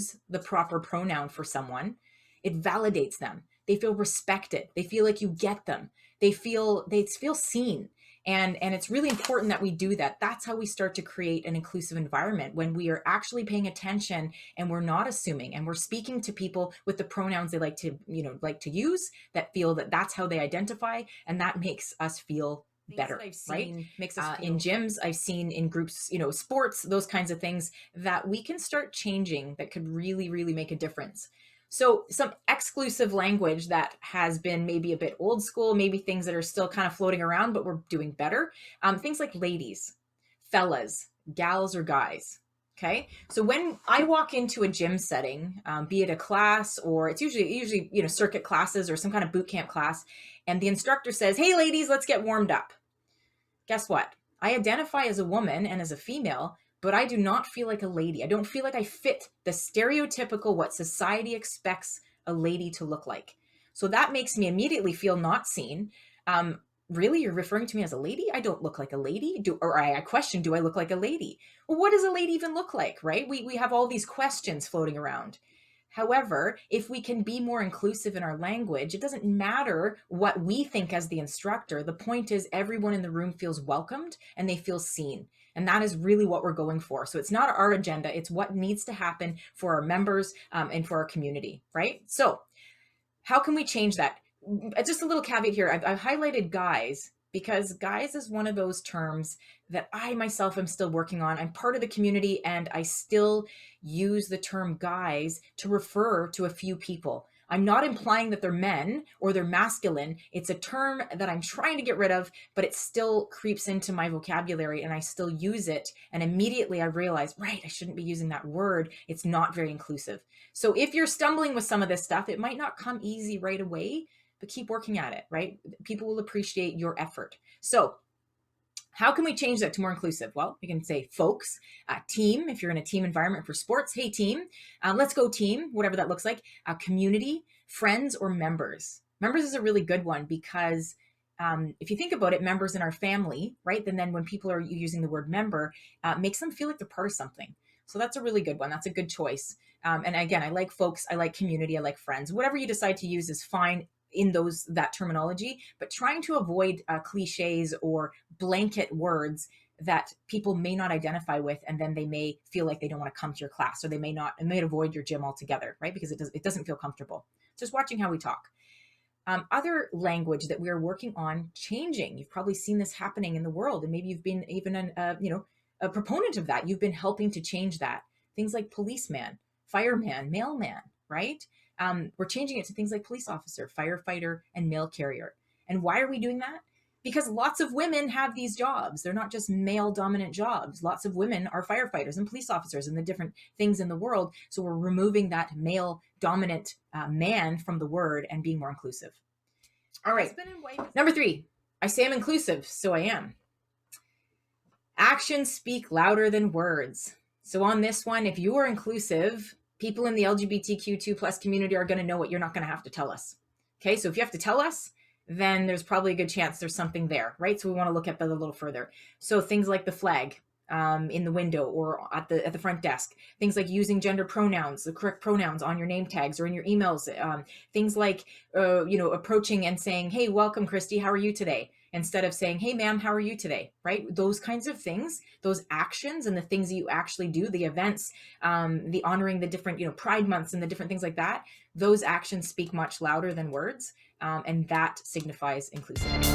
use the proper pronoun for someone, it validates them. They feel respected. They feel like you get them. They feel seen. And it's really important that we do that. That's how we start to create an inclusive environment, when we are actually paying attention and we're not assuming, and we're speaking to people with the pronouns they like to use, that feel that that's how they identify, and that makes us feel better, right? Makes us in gyms, I've seen in groups, sports, those kinds of things that we can start changing that could really, really make a difference. So some exclusive language that has been maybe a bit old school, maybe things that are still kind of floating around, but we're doing better. Things like ladies, fellas, gals, or guys. Okay. So when I walk into a gym setting, be it a class, or it's usually, circuit classes or some kind of boot camp class, and the instructor says, "Hey ladies, let's get warmed up." Guess what? I identify as a woman and as a female, but I do not feel like a lady. I don't feel like I fit the stereotypical what society expects a lady to look like. So that makes me immediately feel not seen. Really, you're referring to me as a lady? I don't look like a lady. I question, do I look like a lady? Well, what does a lady even look like, right? We have all these questions floating around. However, if we can be more inclusive in our language, it doesn't matter what we think as the instructor. The point is everyone in the room feels welcomed and they feel seen. And that is really what we're going for. So it's not our agenda. It's what needs to happen for our members and for our community, right? So how can we change that? Just a little caveat here. I've highlighted guys because guys is one of those terms that I myself am still working on. I'm part of the community and I still use the term guys to refer to a few people. I'm not implying that they're men or they're masculine. It's a term that I'm trying to get rid of, but it still creeps into my vocabulary and I still use it. And immediately I realize, right, I shouldn't be using that word. It's not very inclusive. So if you're stumbling with some of this stuff, it might not come easy right away, but keep working at it, right? People will appreciate your effort. So how can we change that to more inclusive? Well, we can say folks, team, if you're in a team environment for sports, hey team, let's go team, whatever that looks like, community, friends, or members. Members is a really good one because if you think about it, members in our family, right? Then when people are using the word member, makes them feel like they're part of something. So that's a really good one. That's a good choice. And again, I like folks, I like community, I like friends. Whatever you decide to use is fine in that terminology, but trying to avoid cliches or blanket words that people may not identify with, and then they may feel like they don't want to come to your class, or they may avoid your gym altogether, right? Because it doesn't feel comfortable. Just watching how we talk. Other language that we are working on changing. You've probably seen this happening in the world, and maybe you've been even a proponent of that. You've been helping to change that. Things like policeman, fireman, mailman, right? We're changing it to things like police officer, firefighter, and mail carrier. And why are we doing that? Because lots of women have these jobs. They're not just male dominant jobs. Lots of women are firefighters and police officers and the different things in the world. So we're removing that male dominant man from the word and being more inclusive. All right. Number 3, I say I'm inclusive, so I am. Actions speak louder than words. So on this one, if you are inclusive, people in the LGBTQ2 plus community are going to know what you're not going to have to tell us. Okay, so if you have to tell us, then there's probably a good chance there's something there, right? So we want to look at that a little further. So things like the flag in the window or at the front desk, things like using gender pronouns, the correct pronouns on your name tags or in your emails, things like approaching and saying, "Hey, welcome, Christy. How are you today?" Instead of saying, "Hey, ma'am, how are you today?" Right? Those kinds of things, those actions and the things that you actually do, the events, the honoring the different, Pride months and the different things like that, those actions speak much louder than words. And that signifies inclusivity.